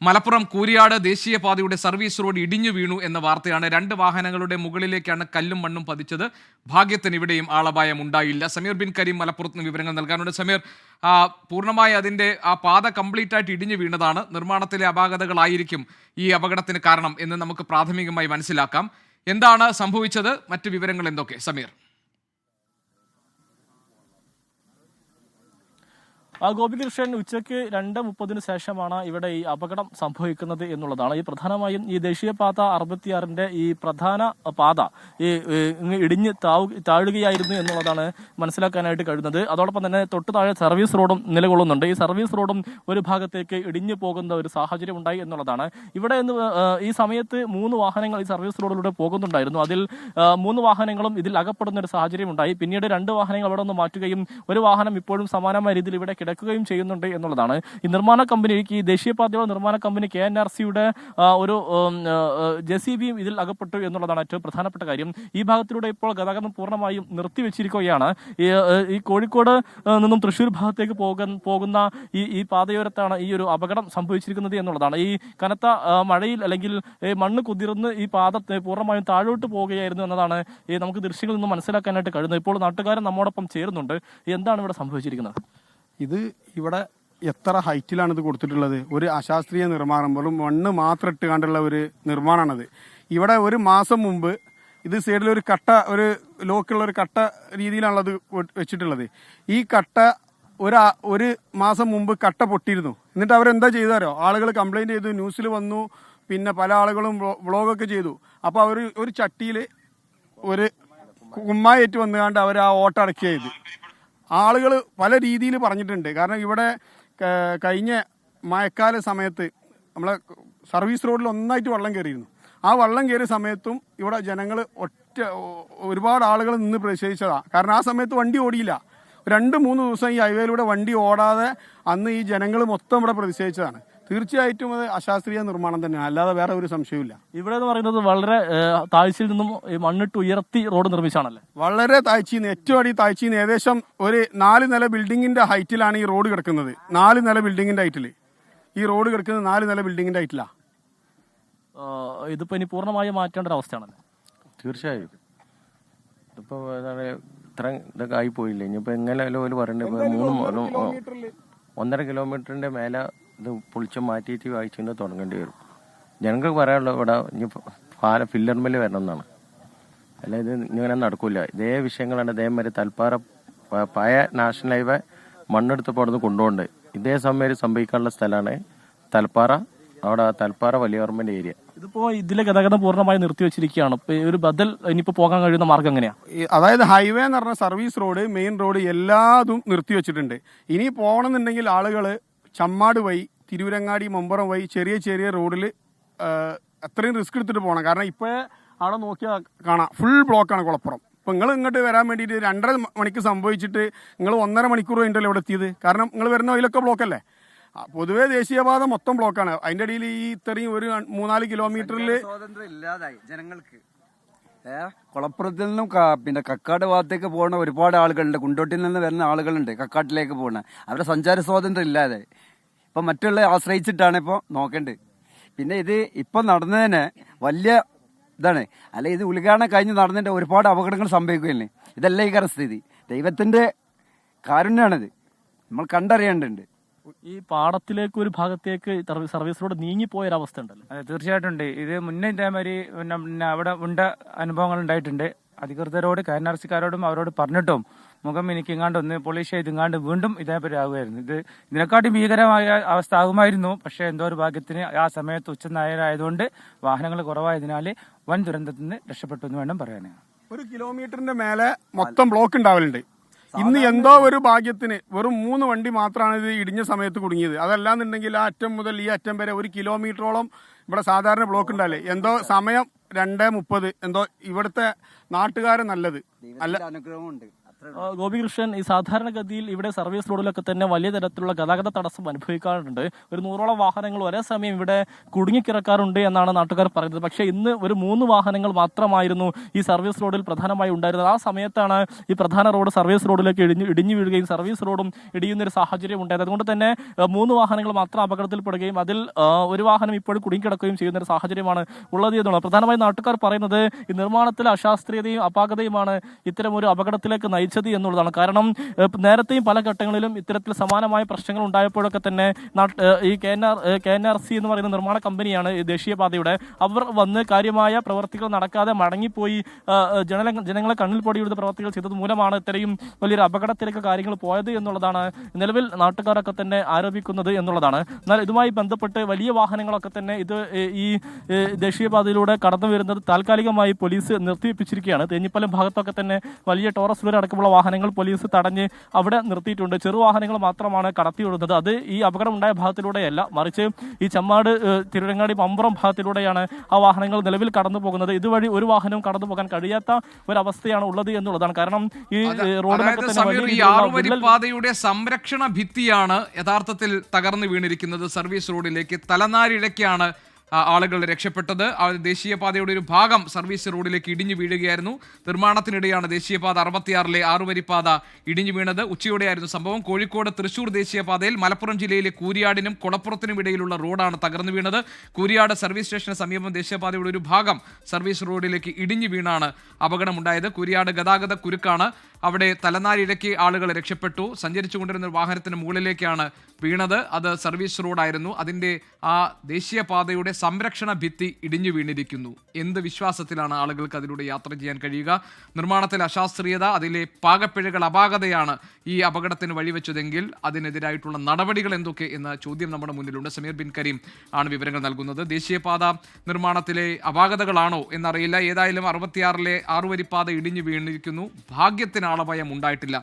Malappuram Kooriyad ദേശീയപാതയുടെ service road ഇടിഞ്ഞു വീണു എന്ന വാർത്തയാണ്. 2 വാഹനങ്ങളുടെ മുകളിലേക്കാണ് കല്ലും മണ്ണും പതിച്ചത്. ഭാഗ്യത്തിന് ഇവിടെയും ആളപായം ഉണ്ടായില്ല. സമീർ ബിൻ കരീം മലപ്പുറത്ത് നിന്ന് വിവരങ്ങൾ നൽകാനുണ്ട്. സമീർ, പൂർണ്ണമായി അതിന്റെ ആ പാത കംപ്ലീറ്റ് ആയിട്ട് ഇടിഞ്ഞു വീണതാണ്. നിർമ്മാണത്തിലെ അപാകതകളായിരിക്കും ഈ അപകടത്തിന് കാരണം എന്ന് നമുക്ക് പ്രാഥമികമായി മനസ്സിലാക്കാം. എന്താണ് സംഭവിച്ചത്? മറ്റു വിവരങ്ങൾ എന്തൊക്കെ സമീർ? ഗോപികൃഷ്ണൻ, ഉച്ചയ്ക്ക് 2:30 ശേഷമാണ് ഇവിടെ ഈ അപകടം സംഭവിക്കുന്നത് എന്നുള്ളതാണ്. ഈ പ്രധാനമായും ഈ ദേശീയപാത 66 ഈ പ്രധാന പാത ഇടിഞ്ഞ് താഴുകയായിരുന്നു എന്നുള്ളതാണ് മനസ്സിലാക്കാനായിട്ട് കഴിയുന്നത്. അതോടൊപ്പം തന്നെ തൊട്ടു താഴെ സർവീസ് റോഡും നിലകൊള്ളുന്നുണ്ട്. ഈ സർവീസ് റോഡും ഒരു ഭാഗത്തേക്ക് ഇടിഞ്ഞു പോകുന്ന ഒരു സാഹചര്യം ഉണ്ടായി എന്നുള്ളതാണ്. ഇവിടെ ഈ സമയത്ത് 3 വാഹനങ്ങൾ ഈ സർവീസ് റോഡിലൂടെ പോകുന്നുണ്ടായിരുന്നു. അതിൽ 3 വാഹനങ്ങളും ഇതിൽ അകപ്പെടുന്ന ഒരു സാഹചര്യം ഉണ്ടായി. പിന്നീട് 2 വാഹനങ്ങൾ അവിടെ നിന്ന് മാറ്റുകയും ഒരു വാഹനം ഇപ്പോഴും സമാനമായ രീതിയിൽ ഇവിടെ കിടക്കുകയും ചെയ്യുന്നുണ്ട് എന്നുള്ളതാണ്. ഈ നിർമ്മാണ കമ്പനി, ഈ ദേശീയപാതയുടെ നിർമ്മാണ കമ്പനി KNRCയുടെ ഒരു JCB ഇതിൽ അകപ്പെട്ടു എന്നുള്ളതാണ് ഏറ്റവും പ്രധാനപ്പെട്ട കാര്യം. ഈ ഭാഗത്തിലൂടെ ഇപ്പോൾ ഗതാഗതം പൂർണ്ണമായും നിർത്തിവെച്ചിരിക്കുകയാണ്. ഈ കോഴിക്കോട് നിന്നും തൃശ്ശൂർ ഭാഗത്തേക്ക് പോകുന്ന ഈ പാതയോരത്താണ് ഈ ഒരു അപകടം സംഭവിച്ചിരിക്കുന്നത് എന്നുള്ളതാണ്. ഈ കനത്ത മഴയിൽ അല്ലെങ്കിൽ മണ്ണ് കുതിർന്ന് ഈ പാത പൂർണ്ണമായും താഴോട്ട് പോവുകയായിരുന്നു എന്നതാണ് നമുക്ക് ദൃശ്യങ്ങളിൽ നിന്ന് മനസ്സിലാക്കാനായിട്ട് കഴിയുന്നത്. ഇപ്പോൾ നാട്ടുകാരൻ നമ്മോടൊപ്പം ചേരുന്നുണ്ട്. എന്താണ് ഇവിടെ സംഭവിച്ചിരിക്കുന്നത്? ഇത് ഇവിടെ എത്ര ഹൈറ്റിലാണ് ഇത് കൊടുത്തിട്ടുള്ളത്? ഒരു അശാസ്ത്രീയ നിർമ്മാണം, വെറും മണ്ണ് മാത്രം ഇട്ട് കണ്ടുള്ള ഒരു നിർമ്മാണമാണത്. ഇവിടെ ഒരു മാസം മുമ്പ് ഇത് സൈഡിൽ ഒരു കട്ട, ഒരു ലോക്കുള്ള ഒരു കട്ട രീതിയിലാണല്ലോ അത് വെച്ചിട്ടുള്ളത്. ഈ കട്ട ഒരു മാസം മുമ്പ് കട്ട പൊട്ടിയിരുന്നു. എന്നിട്ട് അവരെന്താ ചെയ്താരോ, ആളുകൾ കംപ്ലൈന്റ് ചെയ്തു, ന്യൂസിൽ വന്നു, പിന്നെ പല ആളുകളും വ്ളോഗൊക്കെ ചെയ്തു. അപ്പോൾ അവർ ഒരു ചട്ടിയിൽ ഒരു കുമ്മായേറ്റ് വന്നുകൊണ്ട് അവർ ആ ഓട്ട അടക്കുക ചെയ്തു. ആളുകൾ പല രീതിയിൽ പറഞ്ഞിട്ടുണ്ട്. കാരണം ഇവിടെ കഴിഞ്ഞ മഴക്കാല സമയത്ത് നമ്മളെ സർവീസ് റോഡിൽ ഒന്നായിട്ട് വെള്ളം കയറിയിരുന്നു. ആ വെള്ളം കയറിയ സമയത്തും ഇവിടെ ജനങ്ങൾ ഒരുപാട് ആളുകൾ നിന്ന് പ്രതിഷേധിച്ചതാണ്. കാരണം ആ സമയത്ത് വണ്ടി ഓടിയില്ല. 2-3 ദിവസം ഈ ഹൈവേയിലൂടെ വണ്ടി ഓടാതെ അന്ന് ഈ ജനങ്ങൾ മൊത്തം ഇവിടെ പ്രതിഷേധിച്ചതാണ്. തീർച്ചയായിട്ടും അത് അശാസ്ത്രീയ നിർമ്മാണം തന്നെയാണ്, അല്ലാതെ വേറെ ഒരു സംശയമില്ല. ഇവിടെ എന്ന് പറയുന്നത് വളരെ താഴ്ചയിൽ നിന്നും മണ്ണിട്ട് ഉയർത്തി റോഡ് നിർമ്മിച്ചാണല്ലേ? വളരെ താഴ്ചയിൽ, ഏറ്റവും അടി താഴ്ചയിൽ, ഏകദേശം ഒരു 4 നില ബിൽഡിങ്ങിന്റെ ഹൈറ്റിലാണ് ഈ റോഡ് കിടക്കുന്നത്. 4 നില ബിൽഡിങ്ങിന്റെ ഹൈറ്റിൽ ഈ റോഡ് കിടക്കുന്നത് 4 നില ബിൽഡിങ്ങിന്റെ ഹൈറ്റിലാണ്. ഇതിപ്പോ ഇനി പൂർണ്ണമായും മാറ്റേണ്ട ഒരു അവസ്ഥയാണല്ലേ? തീർച്ചയായും. ഇതിപ്പോ ഇത്ര ഇതൊക്കെ ആയിപ്പോയില്ലേ. ഇനിയിപ്പോ എങ്ങനെ പറയണ്ടേ, 1.5 കിലോമീറ്ററിന്റെ മേലെ ഇത് പൊളിച്ച് മാറ്റിയിട്ട് വായിച്ചു തുടങ്ങേണ്ടി വരും. ജനങ്ങൾക്ക് പറയാനുള്ളത് ഇവിടെ ഇനി പാലം ഫില്ലർമേൽ വരണം എന്നാണ്. അല്ല, ഇത് ഇങ്ങനെ നടക്കില്ല. ഇതേ വിഷയങ്ങളാണ് ഇതേമാതിരി തൽപ്പാറ പഴയ നാഷണൽ ഹൈവേ മണ്ണെടുത്തപ്പോൾ അവിടെ നിന്ന് കൊണ്ടുപോകുന്നത്. ഇതേ സമയം സംഭവിക്കാനുള്ള സ്ഥലമാണ് തൽപ്പാറ. അവിടെ തൽപ്പാറ വലിയ ഗവൺമെന്റ് ഏരിയ. ഇതിപ്പോ ഇതിലെ ഗതാഗതം പൂർണ്ണമായി നിർത്തിവെച്ചിരിക്കുകയാണ്. ഒരു ബദൽ ഇനിയിപ്പോ പോകാൻ കഴിയുന്ന മാർഗം എങ്ങനെയാ? അതായത് ഹൈവേ എന്ന് പറഞ്ഞ സർവീസ് റോഡ്, മെയിൻ റോഡ് എല്ലാതും നിർത്തിവെച്ചിട്ടുണ്ട്. ഇനി പോകണമെന്നുണ്ടെങ്കിൽ ആളുകൾ ചമ്മാട് വഴി, തിരൂരങ്ങാടി, മമ്പുറം വഴി ചെറിയ ചെറിയ റോഡിൽ അത്രയും റിസ്ക് എടുത്തിട്ട് പോകണം. കാരണം ഇപ്പോഴേ അവിടെ നോക്കിയാൽ കാണാം ഫുൾ ബ്ലോക്കാണ് കുളപ്പുറം. ഇപ്പം നിങ്ങൾ ഇങ്ങോട്ട് വരാൻ വേണ്ടിയിട്ട് 2.5 മണിക്ക് സംഭവിച്ചിട്ട് നിങ്ങൾ 1.5 മണിക്കൂർ കഴിഞ്ഞിട്ടല്ലേ ഇവിടെ എത്തിയത്. കാരണം നിങ്ങൾ വരുന്ന വഴിയിലൊക്കെ ബ്ലോക്കല്ലേ. പൊതുവേ ദേശീയപാത മൊത്തം ബ്ലോക്കാണ്. അതിന്റെ ഇടയിൽ ഈ ഇത്രയും ഒരു 3-4 കിലോമീറ്ററിൽ സ്വാതന്ത്ര്യം ഇല്ലാതായി ജനങ്ങൾക്ക്. കുളപ്പുറത്തിൽ നിന്നും പിന്നെ കക്കാട് ഭാഗത്തേക്ക് പോകുന്ന ഒരുപാട് ആളുകളുണ്ട്. കുണ്ടോട്ടിൽ നിന്ന് വരുന്ന ആളുകളുണ്ട് കക്കാട്ടിലേക്ക് പോകുന്ന. അവരുടെ സഞ്ചാര സ്വാതന്ത്ര്യം ഇല്ലാതെ ഇപ്പം മറ്റുള്ള ആശ്രയിച്ചിട്ടാണ് ഇപ്പോൾ നോക്കേണ്ടത്. പിന്നെ ഇത് ഇപ്പം നടന്നതിന് വലിയ ഇതാണ്. അല്ലെ, ഇത് ഉദ്ഘാടനം കഴിഞ്ഞ് നടന്നിട്ട് ഒരുപാട് അപകടങ്ങൾ സംഭവിക്കുകയല്ലേ. ഇതല്ല ഈ സ്ഥിതി. ദൈവത്തിന്റെ കാരുണ്യാണിത്, നമ്മൾ കണ്ടറിയേണ്ടതുണ്ട്. ഈ പാടത്തിലേക്ക് ഒരു ഭാഗത്തേക്ക് സർവീസ് റോഡ് നീങ്ങിപ്പോയൊരവസ്ഥ ഉണ്ടല്ലോ. അതെ, തീർച്ചയായിട്ടും ഉണ്ട്. ഇത് മുന്നേ ഇതേമാതിരി പിന്നെ അവിടെ ഉണ്ട അനുഭവങ്ങൾ ഉണ്ടായിട്ടുണ്ട്. അധികൃതരോട് KNRCക്കാരോടും അവരോട് പറഞ്ഞിട്ടും മുഖം എനിക്കിങ്ങാണ്ട് ഒന്ന് പോളിഷ് ചെയ്തിങ്ങാണ്ട് വീണ്ടും ഇതേപറ്റി ആകുമായിരുന്നു. ഇതിനെക്കാട്ടി ഭീകരമായ അവസ്ഥ ആകുമായിരുന്നു. പക്ഷെ എന്തോ ഒരു ഭാഗ്യത്തിന് ആ സമയത്ത് ഉച്ചനേരമായതുകൊണ്ട് വാഹനങ്ങൾ കുറവായതിനാൽ വൻ ദുരന്തത്തിൽ നിന്ന് രക്ഷപ്പെട്ടു എന്ന് വേണം പറയാനാണ്. 1 കിലോമീറ്ററിന്റെ മേലെ മൊത്തം ബ്ലോക്ക് ഉണ്ടാവലുണ്ട്. ഇന്ന് എന്തോ ഒരു ഭാഗ്യത്തിന് വെറും 3 വണ്ടി മാത്രമാണ് ഇത് ഇടിഞ്ഞ സമയത്ത് കുടുങ്ങിയത്. അതല്ലാന്നുണ്ടെങ്കിൽ ആ അറ്റം മുതൽ ഈ അറ്റം വരെ 1 കിലോമീറ്ററോളം ഇവിടെ സാധാരണ ബ്ലോക്ക് ഉണ്ടാവില്ലേ. എന്തോ സമയം 2:30 എന്തോ ഇവിടുത്തെ നാട്ടുകാരെ നല്ലത് അല്ല, ഗോപികൃഷ്ണൻ, ഈ സാധാരണഗതിയിൽ ഇവിടെ സർവീസ് റോഡിലൊക്കെ തന്നെ വലിയ തരത്തിലുള്ള ഗതാഗത തടസ്സം അനുഭവിക്കാറുണ്ട്. ഒരു 100ഓളം വാഹനങ്ങൾ ഒരേ സമയം ഇവിടെ കുടുങ്ങിക്കിടക്കാറുണ്ട് എന്നാണ് നാട്ടുകാർ പറയുന്നത്. പക്ഷേ ഇന്ന് ഒരു 3 വാഹനങ്ങൾ മാത്രമായിരുന്നു ഈ സർവീസ് റോഡിൽ പ്രധാനമായി ഉണ്ടായിരുന്നത്. ആ സമയത്താണ് ഈ പ്രധാന റോഡ് സർവീസ് റോഡിലേക്ക് ഇടിഞ്ഞു വീഴുകയും സർവീസ് റോഡും ഇടിയുന്നൊരു സാഹചര്യം ഉണ്ടായത്. അതുകൊണ്ട് തന്നെ 3 വാഹനങ്ങൾ മാത്രം അപകടത്തിൽപ്പെടുകയും അതിൽ ഒരു വാഹനം ഇപ്പോഴും കുടുങ്ങിക്കിടക്കുകയും ചെയ്യുന്ന ഒരു സാഹചര്യമാണ് ഉള്ളത് എന്നുള്ളത്. പ്രധാനമായും നാട്ടുകാർ പറയുന്നത് ഈ നിർമ്മാണത്തിലെ അശാസ്ത്രീയതയും അപാകതയുമാണ് ഇത്തരം ഒരു അപകടത്തിലേക്ക് നയിച്ചത് എന്നുള്ളതാണ്. കാരണം നേരത്തെയും പല ഘട്ടങ്ങളിലും ഇത്തരത്തിൽ സമാനമായ പ്രശ്നങ്ങൾ ഉണ്ടായപ്പോഴൊക്കെ തന്നെ ഈ KNRC എന്ന് പറയുന്ന നിർമ്മാണ കമ്പനിയാണ് ദേശീയപാതയുടെ, അവർ വന്ന് കാര്യമായ പ്രവർത്തികൾ നടക്കാതെ മടങ്ങിപ്പോയി ജനങ്ങളെ കണ്ണിൽ പൊടിയെടുത്ത പ്രവർത്തികൾ ചെയ്തത് മൂലമാണ് ഇത്രയും വലിയൊരു അപകടത്തിലേക്ക് കാര്യങ്ങൾ പോയത് എന്നുള്ളതാണ് നിലവിൽ നാട്ടുകാരൊക്കെ തന്നെ ആരോപിക്കുന്നത് എന്നുള്ളതാണ്. എന്നാൽ ഇതുമായി ബന്ധപ്പെട്ട് വലിയ വാഹനങ്ങളൊക്കെ തന്നെ ഈ ദേശീയപാതയിലൂടെ കടന്നു വരുന്നത് താൽക്കാലികമായി പോലീസ് നിർത്തിവെപ്പിച്ചിരിക്കുകയാണ്. തേഞ്ഞിപ്പലം ഭാഗത്തൊക്കെ തന്നെ വലിയ ടോറസ് ലോറി അടക്കമുള്ള വാഹനങ്ങൾ പോലീസ് തടഞ്ഞ് അവിടെ നിർത്തിയിട്ടുണ്ട്. ചെറുവാഹനങ്ങൾ മാത്രമാണ് കടത്തിവിടുന്നത്. അത് ഈ അപകടം ഉണ്ടായ ഭാഗത്തിലൂടെയല്ല, മറിച്ച് ഈ ചമ്മാട് തിരുവരങ്ങാടി മമ്പുറം ഭാഗത്തിലൂടെയാണ് ആ വാഹനങ്ങൾ നിലവിൽ കടന്നു പോകുന്നത്. ഇതുവഴി ഒരു വാഹനവും കടന്നു പോകാൻ കഴിയാത്ത ഒരവസ്ഥയാണ് ഉള്ളത് എന്നുള്ളതാണ്. കാരണം ഈ റോഡിനൊക്കെ തന്നെ പാതയുടെ സംരക്ഷണ ഭിത്തിയാണ് യഥാർത്ഥത്തിൽ തകർന്നു വീണിരിക്കുന്നത്. സർവീസ് റോഡിലേക്ക് തലനാരിഴയ്ക്കാണ് ആളുകൾ രക്ഷപ്പെട്ടത്. ദേശീയപാതയുടെ ഒരു ഭാഗം സർവീസ് റോഡിലേക്ക് ഇടിഞ്ഞു വീഴുകയായിരുന്നു. നിർമ്മാണത്തിനിടെയാണ് ദേശീയപാത 66 ആറുവരിപ്പാത ഇടിഞ്ഞു വീണത്. ഉച്ചയോടെയായിരുന്നു സംഭവം. കോഴിക്കോട് തൃശൂർ ദേശീയപാതയിൽ മലപ്പുറം ജില്ലയിലെ കൂരിയാടിനും കുളപ്പുറത്തിനും ഇടയിലുള്ള റോഡാണ് തകർന്നു വീണത്. കൂരിയാട് സർവീസ് സ്റ്റേഷന് സമീപം ദേശീയപാതയുടെ ഒരു ഭാഗം സർവീസ് റോഡിലേക്ക് ഇടിഞ്ഞു വീണാണ് അപകടമുണ്ടായത്. കൂരിയാട് ഗതാഗത കുരുക്കാണ്. അവിടെ തലനാരിഴയ്ക്ക് ആളുകൾ രക്ഷപ്പെട്ടു. സഞ്ചരിച്ചുകൊണ്ടിരുന്ന ഒരു വാഹനത്തിന് മുകളിലേക്കാണ് വീണത്. അത് സർവീസ് റോഡായിരുന്നു. അതിൻ്റെ ആ ദേശീയപാതയുടെ സംരക്ഷണ ഭിത്തി ഇടിഞ്ഞു വീണിരിക്കുന്നു. എന്ത് വിശ്വാസത്തിലാണ് ആളുകൾക്ക് അതിലൂടെ യാത്ര ചെയ്യാൻ കഴിയുക? നിർമ്മാണത്തിലെ അശാസ്ത്രീയത, അതിലെ പാകപ്പിഴകൾ, അപാകതയാണ് ഈ അപകടത്തിന് വഴിവെച്ചതെങ്കിൽ അതിനെതിരായിട്ടുള്ള നടപടികൾ എന്തൊക്കെ എന്ന ചോദ്യം നമ്മുടെ മുന്നിലുണ്ട്. സമീർ ബിൻ കരീം ആണ് വിവരങ്ങൾ നൽകുന്നത്. ദേശീയപാത നിർമ്മാണത്തിലെ അപാകതകളാണോ എന്നറിയില്ല. ഏതായാലും 66 ആറുവരിപ്പാത ഇടിഞ്ഞു വീണിരിക്കുന്നു. ഭാഗ്യത്തിന് ആളപായം ഉണ്ടായിട്ടില്ല.